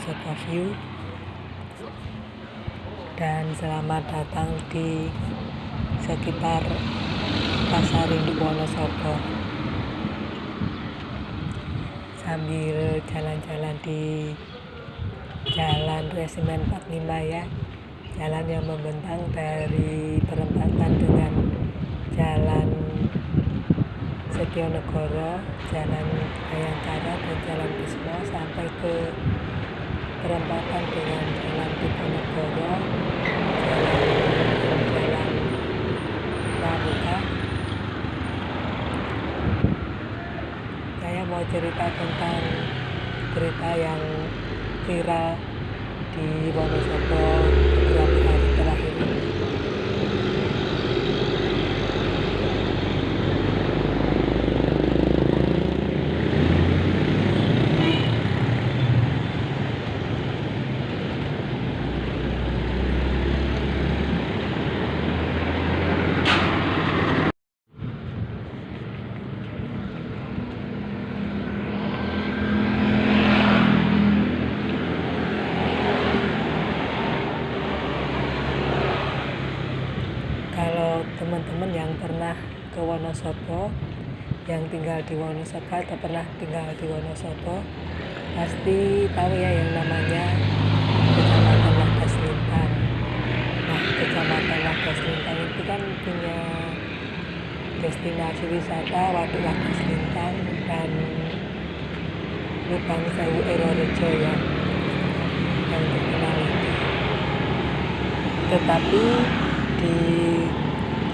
Wonosobo View, dan selamat datang di sekitar Pasar Induk Wonosobo. Sambil jalan-jalan di Jalan Resimen 45 ya, jalan yang membentang dari perempatan dengan Jalan Setionegoro, Jalan Bayangkara dan Jalan Bisma sampai ke perempatan dengan Jalan Diponegoro, Jalan Pramuka. Saya mau cerita tentang berita yang viral di Wonosobo beberapa hari terakhir ini. Kalau teman-teman yang pernah ke Wonosobo, yang tinggal di Wonosobo atau pernah tinggal di Wonosobo, pasti tahu ya yang namanya Kecamatan Lagaslintang. Nah, Kecamatan Lagaslintang itu kan punya destinasi wisata Waduk Lagaslintang dan Lubang Sewu Erorejo ya, yang terkenal itu. Tetapi di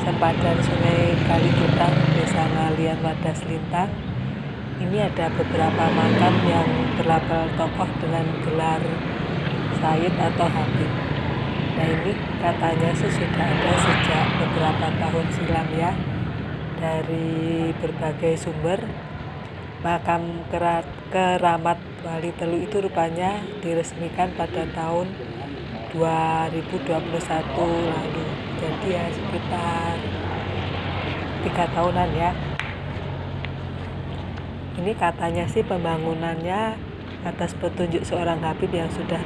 sempadan Sungai Kalijutang, Desa Ngalian Lagaslintang, ini ada beberapa makam yang berlabel tokoh dengan gelar Sayyid atau Habib. Nah, ini katanya sudah ada sejak beberapa tahun silam ya. Dari berbagai sumber, makam keramat Wali Telu itu rupanya diresmikan pada tahun 2021 lalu. Jadi ya sekitar 3 tahunan ya. Ini katanya sih pembangunannya atas petunjuk seorang Habib yang sudah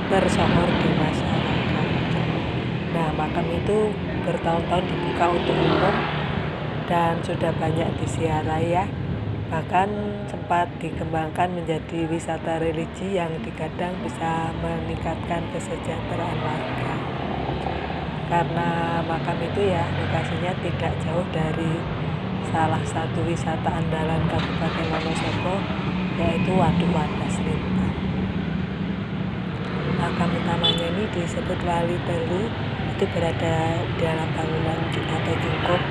tersohor di masyarakat. Nah, makam itu bertahun-tahun dibuka untuk umum dan sudah banyak disiarai ya. Bahkan sempat dikembangkan menjadi wisata religi yang digadang bisa meningkatkan kesejahteraan warga. Karena makam itu ya lokasinya tidak jauh dari salah satu wisata andalan Kabupaten Wonosobo, yaitu Waduk Lagaslintang. Makam utamanya ini disebut Wali Telu, itu berada di dalam bangunan atau jungkup,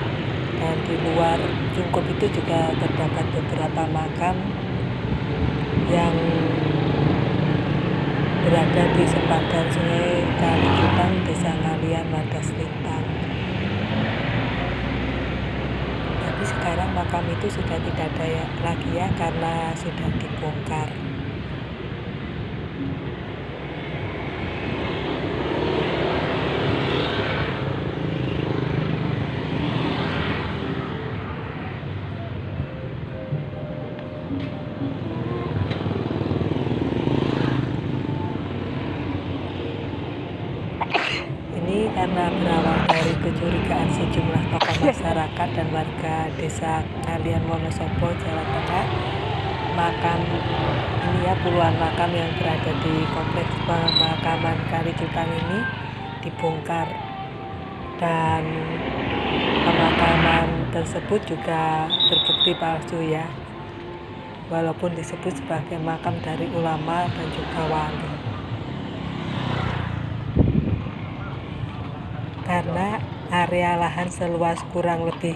dan di luar jungkup itu juga terdapat beberapa makam yang berada di sempadan Sungai Kalijutang, Desa Ngalian Lagaslintang. Tapi sekarang makam itu sudah tidak ada lagi ya, karena sudah dibongkar. Ini karena berawal dari kecurigaan sejumlah tokoh masyarakat dan warga Desa Ngalian Wonosobo, Jawa Tengah. Makam ini ya, puluhan makam yang berada di kompleks pemakaman Kalijutang ini dibongkar, dan pemakaman tersebut juga terbukti palsu ya, walaupun disebut sebagai makam dari ulama dan juga wali. Karena area lahan seluas kurang lebih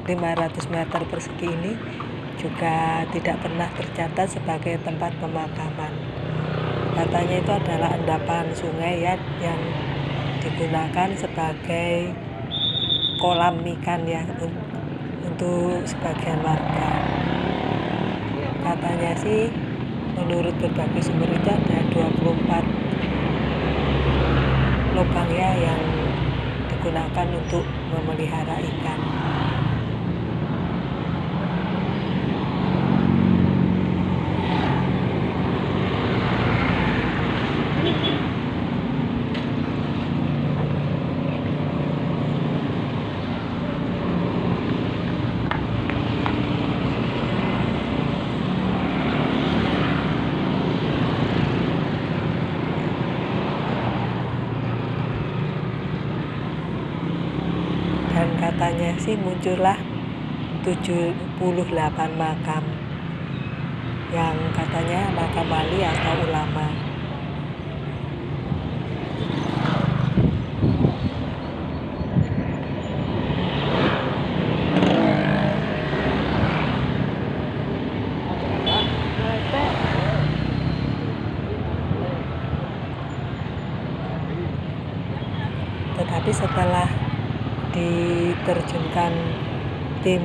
500 meter persegi ini juga tidak pernah tercatat sebagai tempat pemakaman. Katanya itu adalah endapan sungai ya, yang digunakan sebagai kolam ikan ya untuk sebagian warga. Katanya sih menurut berbagai sumber itu ada 24 lubang ya yang digunakan untuk memelihara ikan. katanya sih muncullah 78 makam yang katanya makam wali atau ulama. Tetapi setelah diterjunkan tim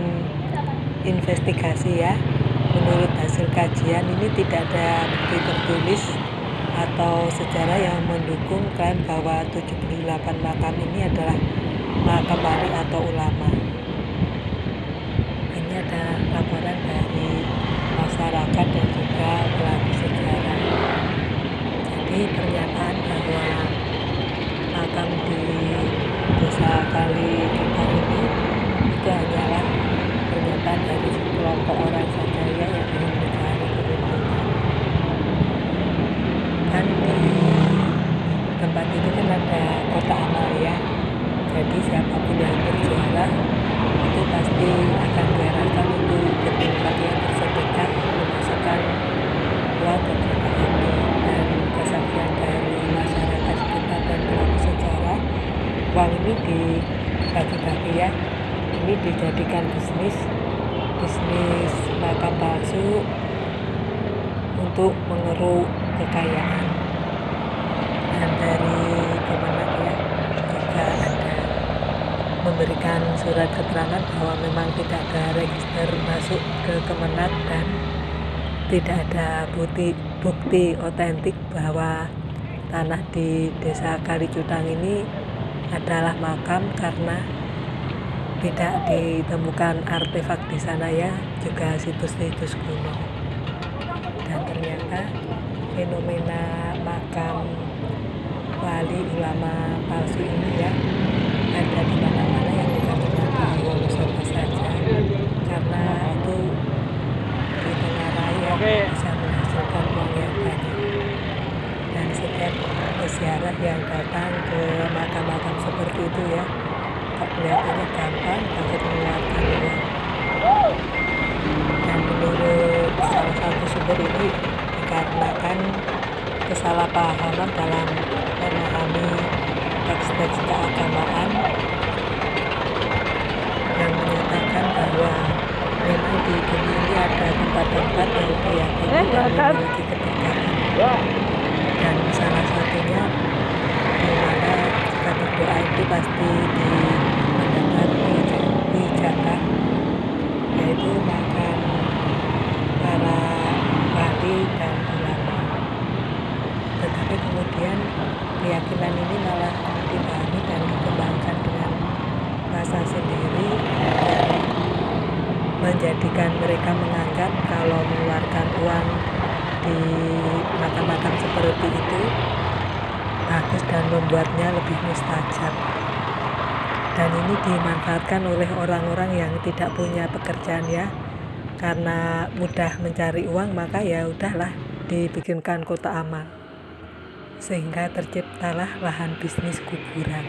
investigasi ya, menurut hasil kajian ini tidak ada bukti tertulis atau sejarah yang mendukung klaim bahwa 78 makam ini adalah makam wali atau ulama. Ini ada laporan dari masyarakat dan juga pelaku sejarah. Jadi pernyataan bahwa makam di Desa Kalijutang ini itu hanyalah pernyataan dari sekelompok orang saja ya yang ingin mencari keuntungan. Dan di tempat itu kan ada kota amal ya, jadi siapapun yang berziarah itu pasti akan diarahkan untuk bertempat yang bersedekah memasukkan uang ke kota itu. Dan kesaksian dari masyarakat sekitar dan pelaku sejarah, uang ini dibagi-bagi ya, ini dijadikan bisnis makam palsu untuk mengeruk kekayaan. Dan dari Kemenak ya juga ada memberikan surat keterangan bahwa memang tidak ada register masuk ke Kemenak dan tidak ada bukti otentik bahwa tanah di Desa Kalijutang ini adalah makam, karena tidak ditemukan artefak di sana ya, juga situs-situs kuno. Dan ternyata fenomena makam wali ulama palsu ini ya ada di mana-mana, yang bukan cuma di Wonosobo saja, karena itu di tengah raya bisa menghasilkan uang yang banyak. Dan setiap peziarah yang datang ke makam-makam seperti itu ya, kok kelihatannya gampang banget mengeluarkan uang. Dan menurut salah satu sumber ini dikarenakan kesalahpahaman dalam memahami teks-teks keagamaan yang menyatakan bahwa memang di bumi ini ada tempat-tempat yang diyakini memiliki keberkahan. Dan salah satunya di mana jika berdoa itu pasti mendapat ijabah, yaitu makam para wali dan ulama. Tetapi kemudian keyakinan ini malah dipahami dan dikembangkan dengan bahasa sendiri, dan menjadikan mereka menganggap kalau mengeluarkan uang di makam-makam seperti itu bagus dan membuatnya lebih mustajab. Dan ini dimanfaatkan oleh orang-orang yang tidak punya pekerjaan ya, karena mudah mencari uang, maka ya udahlah dibikinkan kota amal, sehingga terciptalah lahan bisnis kuburan.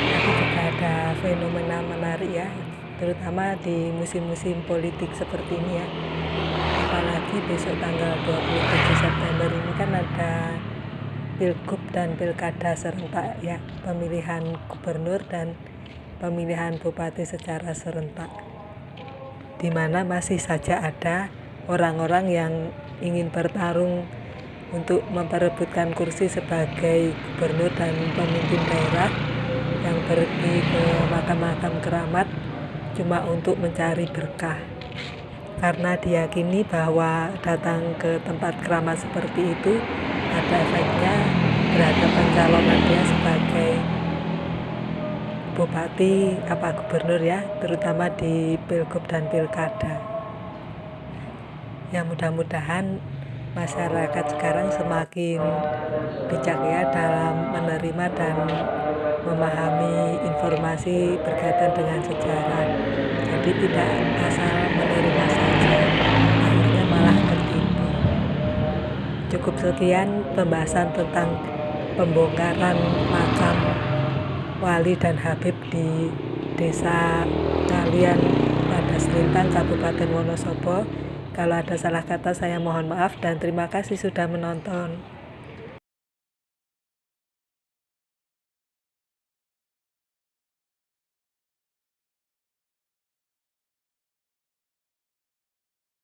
Tapi juga ada fenomena menarik ya, terutama di musim-musim politik seperti ini ya. Apalagi besok tanggal 27 September ini kan ada Pilgub dan Pilkada serentak ya, pemilihan gubernur dan pemilihan bupati secara serentak, di mana masih saja ada orang-orang yang ingin bertarung untuk memperebutkan kursi sebagai gubernur dan pemimpin daerah, yang pergi ke makam-makam keramat cuma untuk mencari berkah, karena diyakini bahwa datang ke tempat keramat seperti itu ada efeknya terhadap pencalonan dia sebagai bupati apa gubernur ya, terutama di Pilgub dan Pilkada. Ya mudah-mudahan masyarakat sekarang semakin bijak ya dalam menerima dan memahami informasi berkaitan dengan sejarah. Jadi tidak asal menerima saja, akhirnya malah tertipu. Cukup sekian pembahasan tentang pembongkaran makam wali dan habib di Desa Ngalian Wadas Lintang, Kabupaten Wonosobo. Kalau ada salah kata saya mohon maaf dan terima kasih sudah menonton.